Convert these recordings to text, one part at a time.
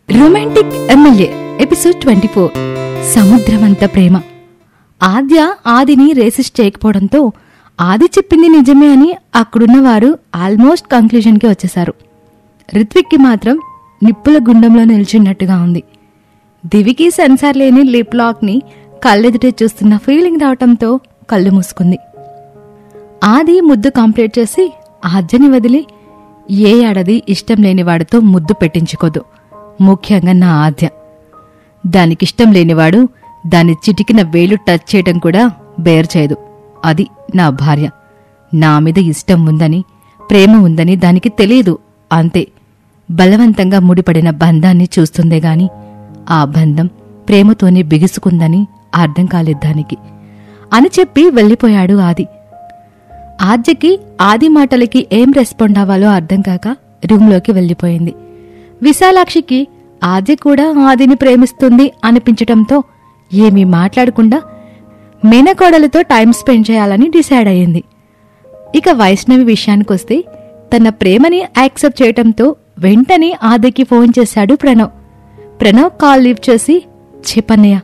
Romantic MLA episode 24 సముద్రమంత ప్రేమ. ఆద్య ఆదిని racist చేయకపోవడంతో ఆది చెప్పింది నిజమే అని అక్కడున్న వారు ఆల్మోస్ట్ కంక్లూజన్కి వచ్చేశారు. రిత్విక్కి మాత్రం నిప్పుల గుండంలో నిల్చున్నట్టుగా ఉంది. దివికి సెన్సార్ లేని లిప్ లాక్ని కళ్ళెదుటే చూస్తున్న ఫీలింగ్ రావటంతో కళ్ళు మూసుకుంది. ఆది ముద్దు కంప్లీట్ చేసి ఆద్యని వదిలి ఏ ఆడది ఇష్టం లేని వాడితో ముద్దు పెట్టించుకోదు, ముఖ్యంగా నా ఆద్య. దానికిష్టం లేనివాడు దాని చిటికిన వేలు టచ్ చేయటం కూడా బేర్ చేయదు. అది నా భార్య. నా మీద ఇష్టం ఉందని, ప్రేమ ఉందని దానికి తెలియదు, అంతే. బలవంతంగా ముడిపడిన బంధాన్ని చూస్తుందే గాని ఆ బంధం ప్రేమతోనే బిగుసుకుందని అర్థం కాలేదు దానికి అని చెప్పి వెళ్ళిపోయాడు ఆది. ఆద్యకి ఆది మాటలకి ఏం రెస్పాండ్ అవ్వాలో అర్థం కాక రూంలోకి వెళ్ళిపోయింది. విశాలాక్షికి ఆద్య కూడా ఆదిని ప్రేమిస్తుంది అనిపించటంతో ఏమీ మాట్లాడకుండా మేనకోడలతో టైం స్పెండ్ చేయాలని డిసైడ్ అయ్యింది. ఇక వైష్ణవి విషయానికొస్తే తన ప్రేమని యాక్సెప్ట్ చేయటంతో వెంటనే ఆద్యకి ఫోన్ చేశాడు ప్రణవ్. ప్రణవ్ కాల్ లీవ్ చేసి చెప్పన్నయ్య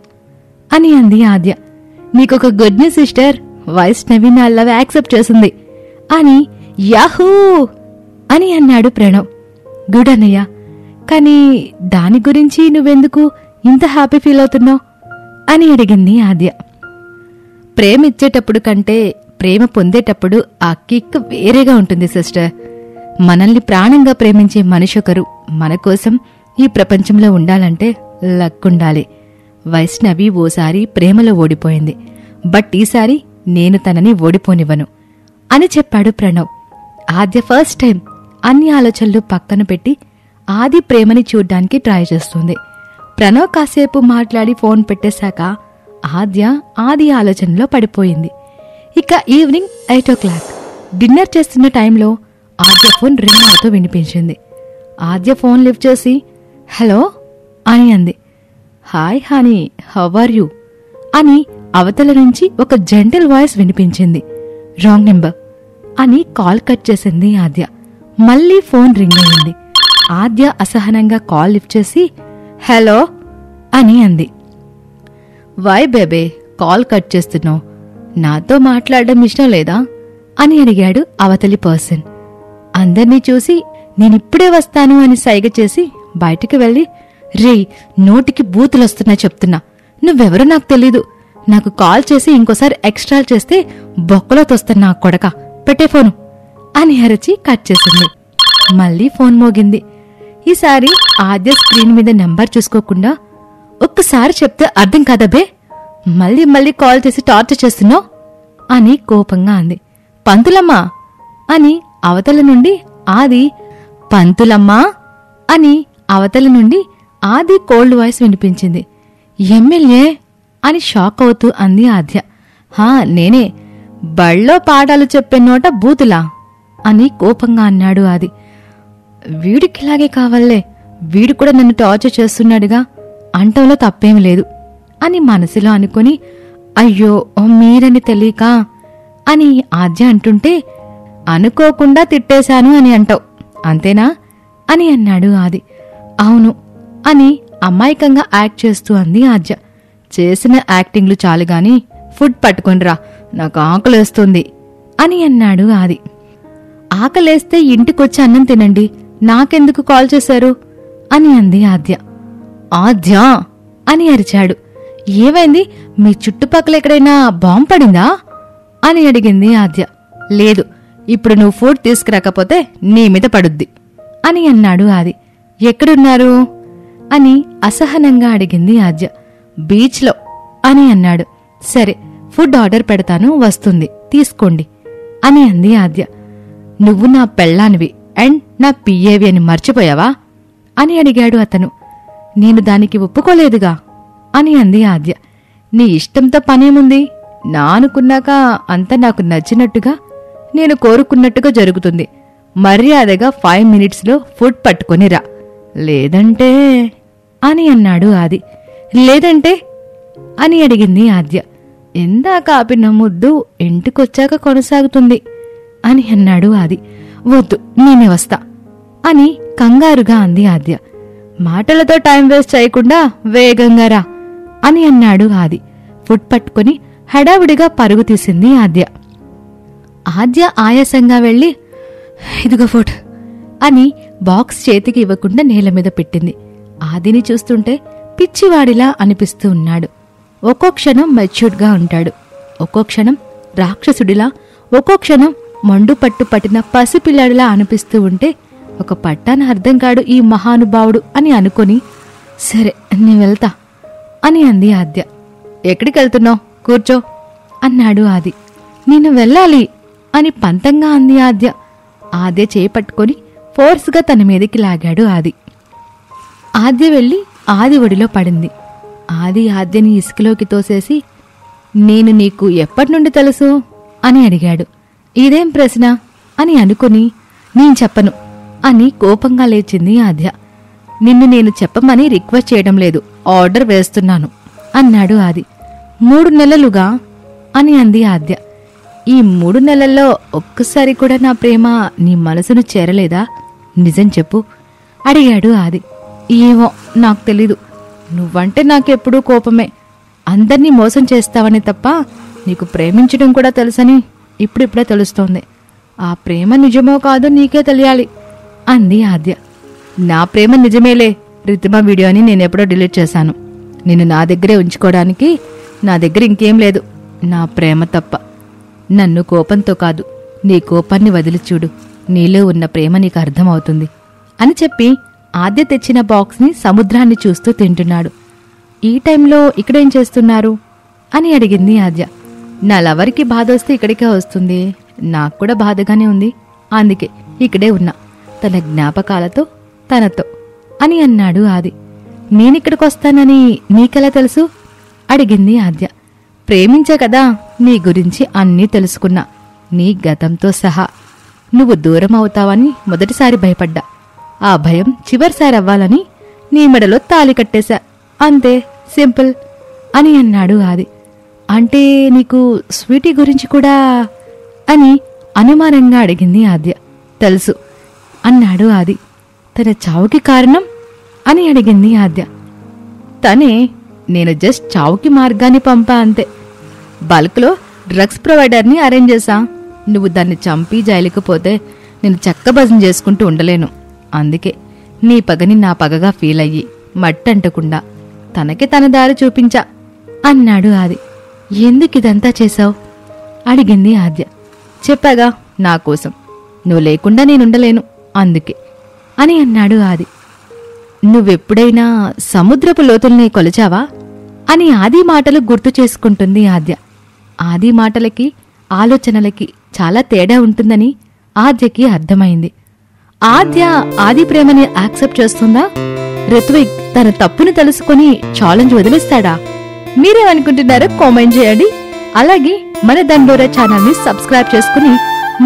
అని అంది ఆద్య. నీకొక గుడ్ న్యూస్ సిస్టర్, వైష్ణవి నా లవ్ యాక్సెప్ట్ చేసింది అని యాహూ అని అన్నాడు ప్రణవ్. గుడ్ అన్నయ్య, కానీ దాని గురించి నువ్వెందుకు ఇంత హ్యాపీ ఫీల్ అవుతున్నావు అని అడిగింది ఆద్య. ప్రేమ ఇచ్చేటప్పుడు కంటే ప్రేమ పొందేటప్పుడు ఆ కిక్ వేరేగా ఉంటుంది సిస్టర్. మనల్ని ప్రాణంగా ప్రేమించే మనిషొకరు మన కోసం ఈ ప్రపంచంలో ఉండాలంటే లక్కుండాలి. వైష్ణవి ఓసారి ప్రేమలో ఓడిపోయింది, బట్ ఈసారి నేను తనని ఓడిపోనివ్వను అని చెప్పాడు ప్రణవ్. ఆద్య ఫస్ట్ టైం అన్ని ఆలోచనలు పక్కన పెట్టి ఆది ప్రేమని చూడ్డానికి ట్రై చేస్తుంది. ప్రణవ్ కాసేపు మాట్లాడి ఫోన్ పెట్టేశాక ఆద్య ఆది ఆలోచనలో పడిపోయింది. ఇక ఈవినింగ్ 8 o'clock డిన్నర్ చేస్తున్న టైంలో ఆద్య ఫోన్ రింగ్ అవుతూ వినిపించింది. ఆద్య ఫోన్ లిఫ్ట్ చేసి హలో అని అంది. Hi honey, how are you అని అవతల నుంచి ఒక జెంటిల్ వాయిస్ వినిపించింది. రాంగ్ నెంబర్ అని కాల్ కట్ చేసింది ఆద్య. మళ్లీ ఫోన్ రింగ్ అయింది. ఆద్య అసహనంగా కాల్ లిఫ్ట్ చేసి హలో అని అంది. వై బేబే కాల్ కట్ చేస్తున్నావు, నాతో మాట్లాడడం ఇష్టం లేదా అని అడిగాడు అవతలి పర్సన్. అందర్నీ చూసి నేనిప్పుడే వస్తాను అని సైగ చేసి బయటికి వెళ్ళి రే నోటికి బూతులొస్తున్నా చెప్తున్నా, నువ్వెవరో నాకు తెలీదు, నాకు కాల్ చేసి ఇంకోసారి ఎక్స్ట్రా చేస్తే బొక్కలో తోస్తున్నా కొడక, పెట్టే ఫోను అని అరచి కట్ చేసింది. మళ్లీ ఫోన్ మోగింది. ఈసారి ఆద్య స్క్రీన్ మీద నెంబర్ చూసుకోకుండా ఒక్కసారి చెప్తే అర్థం కాదబే, మళ్ళీ మళ్ళీ కాల్ చేసి టార్చర్ చేస్తున్నావు అని కోపంగా అంది. పంతులమ్మా అని అవతల నుండి ఆది పంతులమ్మా అని అవతల నుండి ఆది కోల్డ్ వాయిస్ వినిపించింది. ఎమ్మెల్యే అని షాక్ అవుతూ అంది ఆద్య. హా నేనే, బళ్ళో పాఠాలు చెప్పే నోట బూతులా అని కోపంగా అన్నాడు ఆది. వీడికిలాగే కావాలే, వీడు కూడా నన్ను టార్చర్ చేస్తున్నాడుగా, అంటంలో తప్పేమి లేదు అని మనసులో అనుకుని అయ్యో మీరని తెలియక అని ఆద్య అంటుంటే అనుకోకుండా తిట్టేశాను అని అంటావు అంతేనా అని అన్నాడు ఆది. అవును అని అమాయకంగా యాక్ట్ చేస్తూ అంది ఆద్య. చేసిన యాక్టింగ్లు చాలుగాని ఫుడ్ పట్టుకొనిరా, నాకు ఆకలేస్తుంది అని అన్నాడు ఆది. ఆకలేస్తే ఇంటికొచ్చి అన్నం తినండి, నాకెందుకు కాల్ చేశారు అని అంది ఆద్య. ఆద్య అని అరిచాడు. ఏమైంది, మీ చుట్టుపక్కల ఎక్కడైనా బాంబు పడిందా అని అడిగింది ఆద్య. లేదు, ఇప్పుడు నువ్వు ఫుడ్ తీసుకురాకపోతే నీ మీద పడుద్ది అని అన్నాడు ఆది. ఎక్కడున్నారు అని అసహనంగా అడిగింది ఆద్య. బీచ్లో అని అన్నాడు. సరే ఫుడ్ ఆర్డర్ పెడతాను, వస్తుంది తీసుకోండి అని అంది ఆద్య. నువ్వు నా పెళ్ళానివి అండ్ నా పిఏవి అని మర్చిపోయావా అని అడిగాడు అతను. నేను దానికి ఒప్పుకోలేదుగా అని అంది ఆద్య. నీ ఇష్టంతో పనేముంది, నా అనుకున్నాక అంతా నాకు నచ్చినట్టుగా నేను కోరుకున్నట్టుగా జరుగుతుంది. మర్యాదగా 5 minutesలో ఫుడ్ పట్టుకొనిరా, లేదంటే అని అన్నాడు ఆది. లేదంటే అని అడిగింది ఆద్య. ఇందాక ఆపిన ముద్దు ఇంటికొచ్చాక కొనసాగుతుంది అని అన్నాడు ఆది. వద్దు నేనే వస్తా అని కంగారుగా అంది ఆద్య. మాటలతో టైం వేస్ట్ చేయకుండా వేగంగా రా అని అన్నాడు ఆది. ఫుడ్ పట్టుకుని హడావుడిగా పరుగు తీసింది ఆద్య. ఆద్య ఆయాసంగా వెళ్ళి ఇదిగో ఫుడ్ అని బాక్స్ చేతికి ఇవ్వకుండా నేల మీద పెట్టింది. ఆదిని చూస్తుంటే పిచ్చివాడిలా అనిపిస్తూ ఉన్నాడు. ఒక్కో క్షణం మెచ్యూర్డ్గా ఉంటాడు, ఒక్కో క్షణం రాక్షసుడిలా, ఒక్కో క్షణం మండు పట్టు పట్టిన పసిపిల్లాడిలా అనిపిస్తూ ఉంటే ఒక పట్టాన అర్థం కాడు ఈ మహానుభావుడు అని అనుకుని సరే నేను వెళ్తా అని అంది ఆద్య. ఎక్కడికెళ్తున్నావు? కూర్చో అన్నాడు ఆది. నేను వెళ్ళాలి అని పంతంగా అంది ఆద్య. ఆద్య చేపట్టుకొని ఫోర్స్గా తన మీదకి లాగాడు ఆది. ఆద్య వెళ్ళి ఆది ఒడిలో పడింది. ఆది ఆద్యని ఇసుకలోకి తోసేసి నేను నీకు ఎప్పటినుండి తెలుసు అని అడిగాడు. ఇదేం ప్రశ్న అని అనుకుని నేను చెప్పను అని కోపంగా లేచింది ఆద్య. నిన్ను నేను చెప్పమని రిక్వెస్ట్ చేయడం లేదు, ఆర్డర్ వేస్తున్నాను అన్నాడు ఆది. 3 నెలలుగా అని అంది ఆద్య. ఈ 3 నెలల్లో ఒక్కసారి కూడా నా ప్రేమ నీ మనసును చేరలేదా? నిజం చెప్పు అడిగాడు ఆది. ఏమో నాకు తెలీదు, నువ్వంటే నాకెప్పుడూ కోపమే. అందర్నీ మోసం చేస్తావని తప్ప నీకు ప్రేమించడం కూడా తెలుసని ఇప్పుడిప్పుడే తెలుస్తోంది. ఆ ప్రేమ నిజమో కాదో నీకే తెలియాలి అంది ఆద్య. నా ప్రేమ నిజమేలే, రితిమా వీడియోని నేనెప్పుడో డిలీట్ చేశాను. నిన్ను నా దగ్గరే ఉంచుకోవడానికి నా దగ్గర ఇంకేం లేదు, నా ప్రేమ తప్ప. నన్ను కోపంతో కాదు, నీ కోపాన్ని వదిలి చూడు, నీలో ఉన్న ప్రేమ నీకు అర్థమవుతుంది అని చెప్పి ఆద్య తెచ్చిన బాక్స్ని సముద్రాన్ని చూస్తూ తింటున్నాడు. ఈ టైంలో ఇక్కడేం చేస్తున్నారు అని అడిగింది ఆద్య. నా లవర్కి బాధ వస్తే ఇక్కడికే వస్తుంది, నాకు కూడా బాధగానే ఉంది, అందుకే ఇక్కడే ఉన్నా తన జ్ఞాపకాలతో తనతో అని అన్నాడు ఆది. నేనిక్కడికొస్తానని నీకెలా తెలుసు అడిగింది ఆద్య. ప్రేమించా కదా, నీ గురించి అన్నీ తెలుసుకున్నా, నీ గతంతో సహా. నువ్వు దూరం అవుతావని మొదటిసారి భయపడ్డా, ఆ భయం చివరిసారి అవ్వాలని నీ మెడలో తాళి కట్టేశా, అంతే, సింపుల్ అని అన్నాడు ఆది. అంటే నీకు స్వీటీ గురించి కూడా అని అనుమానంగా అడిగింది ఆద్య. తెలుసు అన్నాడు ఆది. తన చావుకి కారణం అని అడిగింది ఆద్య. తనే, నేను జస్ట్ చావుకి మార్గాన్ని పంపా అంతే. బల్క్లో డ్రగ్స్ ప్రొవైడర్ని అరేంజ్ చేశా. నువ్వు దాన్ని చంపి జైలుకు పోతే నేను చక్కభజన చేసుకుంటూ ఉండలేను, అందుకే నీ పగని నా పగగా ఫీల్ అయ్యి మట్టంటకుండా తనకి తన దారి చూపించా అన్నాడు ఆది. ఎందుకిదంతా చేశావు అడిగింది ఆద్య. చెప్పాగా, నా కోసం, నువ్వు లేకుండా నేనుండలేను, అందుకే అని అన్నాడు ఆది. నువ్వెప్పుడైనా సముద్రపు లోతుల్ని కొలిచావా అని ఆది మాటలు గుర్తు చేసుకుంటుంది ఆద్య. ఆది మాటలకి ఆలోచనలకి చాలా తేడా ఉంటుందని ఆద్యకి అర్థమైంది. ఆద్య ఆది ప్రేమని యాక్సెప్ట్ చేస్తుందా? రిత్విక్ తన తప్పును తెలుసుకుని ఛాలెంజ్ వదిలేస్తాడా? మీరేమనుకుంటున్నారో కామెంట్ చేయండి. అలాగే మన దండోరా ఛానల్ని సబ్స్క్రైబ్ చేసుకుని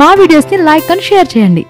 మా వీడియోస్ని లైక్ అండ్ షేర్ చేయండి.